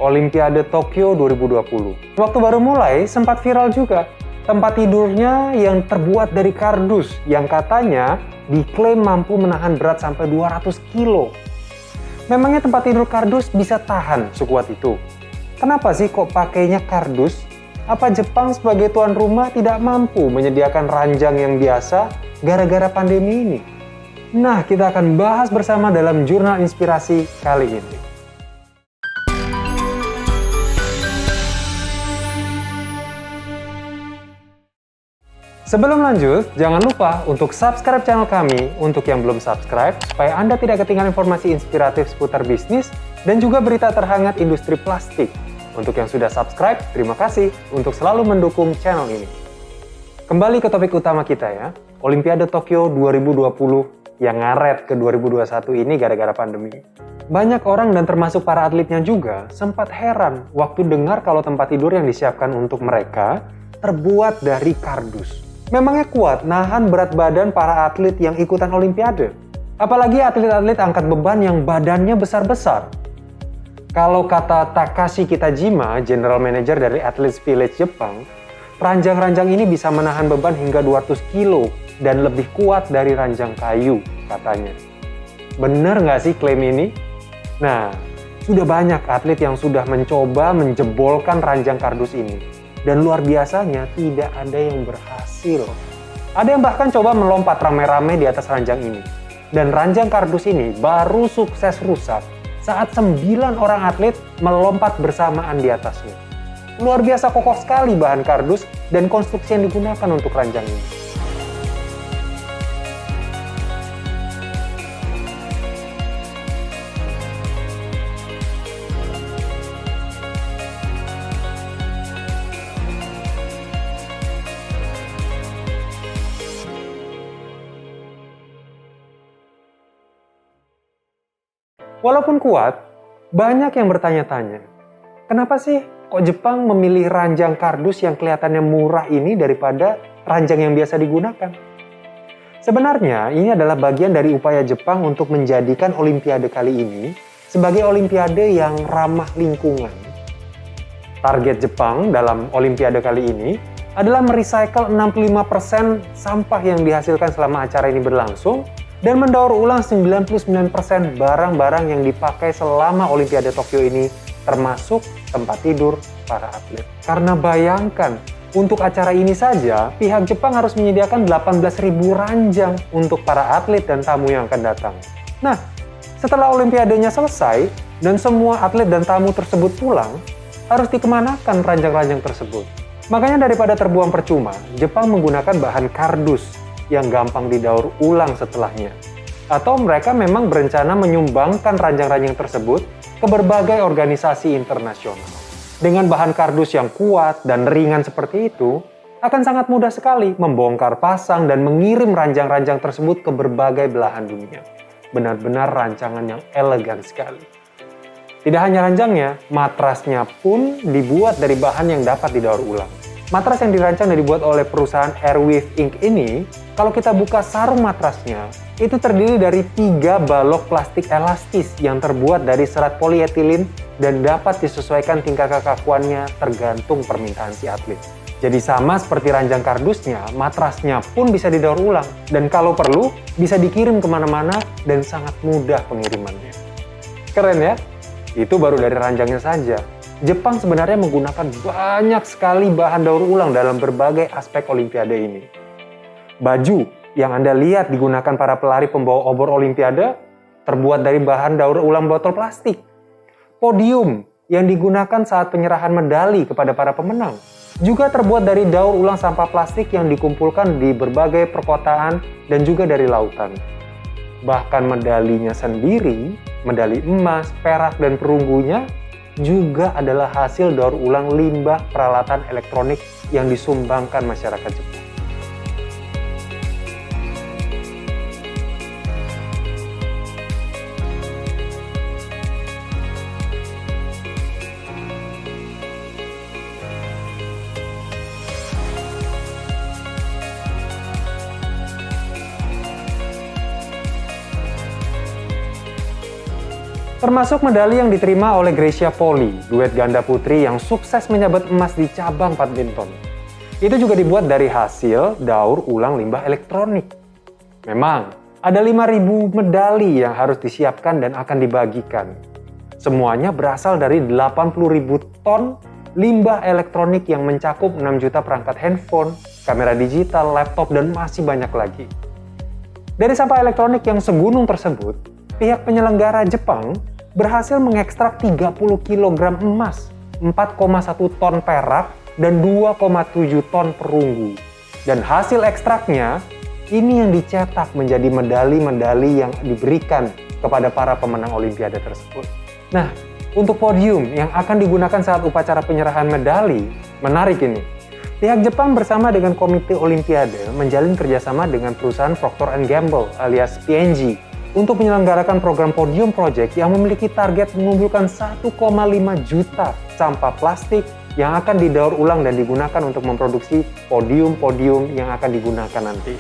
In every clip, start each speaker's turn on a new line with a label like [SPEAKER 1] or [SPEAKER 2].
[SPEAKER 1] Olimpiade Tokyo 2020. Waktu baru mulai, sempat viral juga. Tempat tidurnya yang terbuat dari kardus, yang katanya diklaim mampu menahan berat sampai 200 kilo. Memangnya tempat tidur kardus bisa tahan sekuat itu? Kenapa sih kok pakainya kardus? Apa Jepang sebagai tuan rumah tidak mampu menyediakan ranjang yang biasa gara-gara pandemi ini? Nah, kita akan bahas bersama dalam Jurnal Inspirasi kali ini. Sebelum lanjut, jangan lupa untuk subscribe channel kami untuk yang belum subscribe, supaya Anda tidak ketinggalan informasi inspiratif seputar bisnis dan juga berita terhangat industri plastik. Untuk yang sudah subscribe, terima kasih untuk selalu mendukung channel ini. Kembali ke topik utama kita ya, Olimpiade Tokyo 2020 yang ngaret ke 2021 ini gara-gara pandemi. Banyak orang dan termasuk para atletnya juga sempat heran waktu dengar kalau tempat tidur yang disiapkan untuk mereka terbuat dari kardus. Memangnya kuat nahan berat badan para atlet yang ikutan Olimpiade? Apalagi atlet-atlet angkat beban yang badannya besar-besar. Kalau kata Takashi Kitajima, General Manager dari Athletes Village Jepang, ranjang-ranjang ini bisa menahan beban hingga 200 kilo dan lebih kuat dari ranjang kayu, katanya. Bener nggak sih klaim ini? Nah, sudah banyak atlet yang sudah mencoba menjebolkan ranjang kardus ini. Dan luar biasanya tidak ada yang berhasil. Ada yang bahkan coba melompat rame-rame di atas ranjang ini. Dan ranjang kardus ini baru sukses rusak saat 9 orang atlet melompat bersamaan di atasnya. Luar biasa kokoh sekali bahan kardus dan konstruksi yang digunakan untuk ranjang ini. Walaupun kuat, banyak yang bertanya-tanya, kenapa sih kok Jepang memilih ranjang kardus yang kelihatannya murah ini daripada ranjang yang biasa digunakan? Sebenarnya ini adalah bagian dari upaya Jepang untuk menjadikan Olimpiade kali ini sebagai Olimpiade yang ramah lingkungan. Target Jepang dalam Olimpiade kali ini adalah merecycle 65% sampah yang dihasilkan selama acara ini berlangsung dan mendaur ulang 99% barang-barang yang dipakai selama Olimpiade Tokyo ini, termasuk tempat tidur para atlet. Karena bayangkan, untuk acara ini saja, pihak Jepang harus menyediakan 18.000 ranjang untuk para atlet dan tamu yang akan datang. Nah, setelah Olimpiadenya selesai, dan semua atlet dan tamu tersebut pulang, harus dikemanakan ranjang-ranjang tersebut? Makanya daripada terbuang percuma, Jepang menggunakan bahan kardus yang gampang didaur ulang setelahnya. Atau mereka memang berencana menyumbangkan ranjang-ranjang tersebut ke berbagai organisasi internasional. Dengan bahan kardus yang kuat dan ringan seperti itu, akan sangat mudah sekali membongkar pasang dan mengirim ranjang-ranjang tersebut ke berbagai belahan dunia. Benar-benar rancangan yang elegan sekali. Tidak hanya ranjangnya, matrasnya pun dibuat dari bahan yang dapat didaur ulang. Matras yang dirancang dan dibuat oleh perusahaan Airwave Inc. ini, kalau kita buka sarung matrasnya, itu terdiri dari 3 balok plastik elastis yang terbuat dari serat polietilin dan dapat disesuaikan tingkat kekakuannya tergantung permintaan si atlet. Jadi sama seperti ranjang kardusnya, matrasnya pun bisa didaur ulang. Dan kalau perlu, bisa dikirim kemana-mana dan sangat mudah pengirimannya. Keren ya? Itu baru dari ranjangnya saja. Jepang sebenarnya menggunakan banyak sekali bahan daur ulang dalam berbagai aspek Olimpiade ini. Baju yang Anda lihat digunakan para pelari pembawa obor Olimpiade terbuat dari bahan daur ulang botol plastik. Podium yang digunakan saat penyerahan medali kepada para pemenang juga terbuat dari daur ulang sampah plastik yang dikumpulkan di berbagai perkotaan dan juga dari lautan. Bahkan medalinya sendiri, medali emas, perak, dan perunggunya juga adalah hasil daur ulang limbah peralatan elektronik yang disumbangkan masyarakat Jepang. Termasuk medali yang diterima oleh Greysia Poli, duet ganda putri yang sukses menyabet emas di cabang badminton. Itu juga dibuat dari hasil daur ulang limbah elektronik. Memang, ada 5.000 medali yang harus disiapkan dan akan dibagikan. Semuanya berasal dari 80.000 ton limbah elektronik yang mencakup 6 juta perangkat handphone, kamera digital, laptop, dan masih banyak lagi. Dari sampah elektronik yang segunung tersebut, pihak penyelenggara Jepang berhasil mengekstrak 30 kg emas, 4,1 ton perak, dan 2,7 ton perunggu. Dan hasil ekstraknya, ini yang dicetak menjadi medali-medali yang diberikan kepada para pemenang Olimpiade tersebut. Nah, untuk podium yang akan digunakan saat upacara penyerahan medali, menarik ini. Pihak Jepang bersama dengan Komite Olimpiade menjalin kerjasama dengan perusahaan Procter & Gamble alias P&G untuk menyelenggarakan program Podium Project yang memiliki target mengumpulkan 1,5 juta sampah plastik yang akan didaur ulang dan digunakan untuk memproduksi podium-podium yang akan digunakan nanti.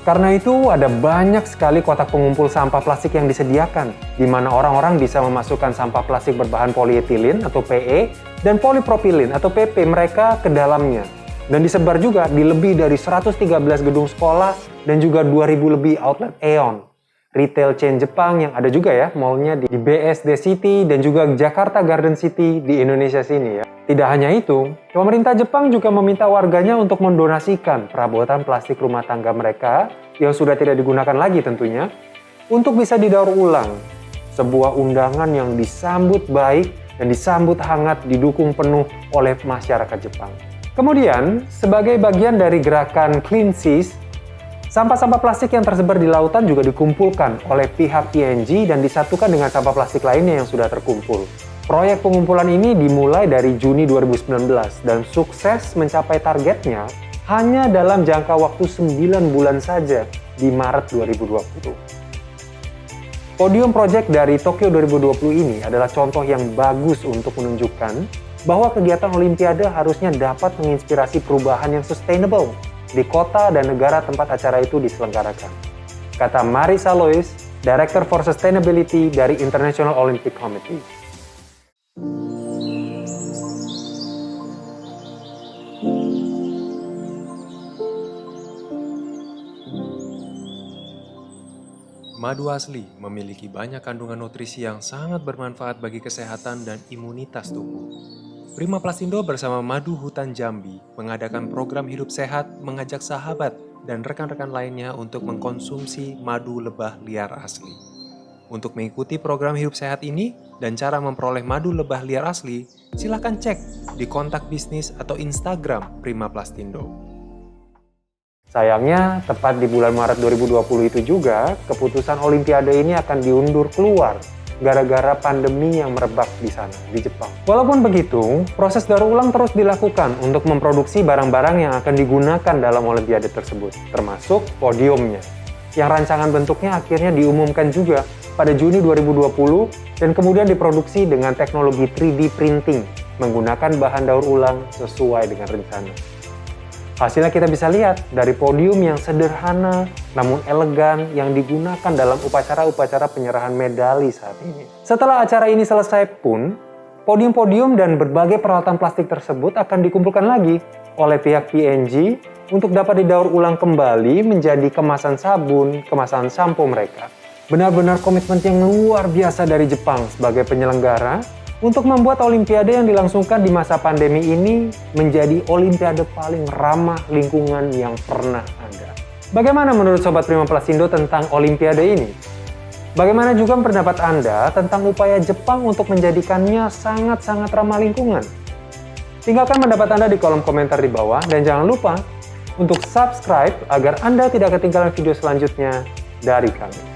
[SPEAKER 1] Karena itu, ada banyak sekali kotak pengumpul sampah plastik yang disediakan, di mana orang-orang bisa memasukkan sampah plastik berbahan polietilin atau PE dan polipropilin atau PP mereka ke dalamnya. Dan disebar juga di lebih dari 113 gedung sekolah dan juga 2.000 lebih outlet Aeon. Retail chain Jepang yang ada juga ya, mallnya di BSD City dan juga Jakarta Garden City di Indonesia sini ya. Tidak hanya itu, pemerintah Jepang juga meminta warganya untuk mendonasikan perabotan plastik rumah tangga mereka yang sudah tidak digunakan lagi tentunya untuk bisa didaur ulang. Sebuah undangan yang disambut baik dan disambut hangat didukung penuh oleh masyarakat Jepang. Kemudian, sebagai bagian dari gerakan Clean Seas, sampah-sampah plastik yang tersebar di lautan juga dikumpulkan oleh pihak P&G dan disatukan dengan sampah plastik lainnya yang sudah terkumpul. Proyek pengumpulan ini dimulai dari Juni 2019 dan sukses mencapai targetnya hanya dalam jangka waktu 9 bulan saja di Maret 2020. Podium Project dari Tokyo 2020 ini adalah contoh yang bagus untuk menunjukkan bahwa kegiatan Olimpiade harusnya dapat menginspirasi perubahan yang sustainable di kota dan negara tempat acara itu diselenggarakan. Kata Marisa Lois, Director for Sustainability dari International Olympic Committee.
[SPEAKER 2] Madu asli memiliki banyak kandungan nutrisi yang sangat bermanfaat bagi kesehatan dan imunitas tubuh. Prima Plastinda bersama Madu Hutan Jambi mengadakan program hidup sehat mengajak sahabat dan rekan-rekan lainnya untuk mengkonsumsi madu lebah liar asli. Untuk mengikuti program hidup sehat ini dan cara memperoleh madu lebah liar asli, silakan cek di kontak bisnis atau Instagram Prima Plastinda.
[SPEAKER 1] Sayangnya, tepat di bulan Maret 2020 itu juga, keputusan Olimpiade ini akan diundur keluar gara-gara pandemi yang merebak di sana, di Jepang. Walaupun begitu, proses daur ulang terus dilakukan untuk memproduksi barang-barang yang akan digunakan dalam Olimpiade tersebut, termasuk podiumnya, yang rancangan bentuknya akhirnya diumumkan juga pada Juni 2020 dan kemudian diproduksi dengan teknologi 3D printing, menggunakan bahan daur ulang sesuai dengan rencana. Hasilnya kita bisa lihat dari podium yang sederhana namun elegan yang digunakan dalam upacara-upacara penyerahan medali saat ini. Setelah acara ini selesai pun, podium-podium dan berbagai peralatan plastik tersebut akan dikumpulkan lagi oleh pihak P&G untuk dapat didaur ulang kembali menjadi kemasan sabun, kemasan sampo mereka. Benar-benar komitmen yang luar biasa dari Jepang sebagai penyelenggara untuk membuat Olimpiade yang dilangsungkan di masa pandemi ini menjadi Olimpiade paling ramah lingkungan yang pernah ada. Bagaimana menurut Sobat Prima Plastinda tentang Olimpiade ini? Bagaimana juga pendapat Anda tentang upaya Jepang untuk menjadikannya sangat-sangat ramah lingkungan? Tinggalkan pendapat Anda di kolom komentar di bawah dan jangan lupa untuk subscribe agar Anda tidak ketinggalan video selanjutnya dari kami.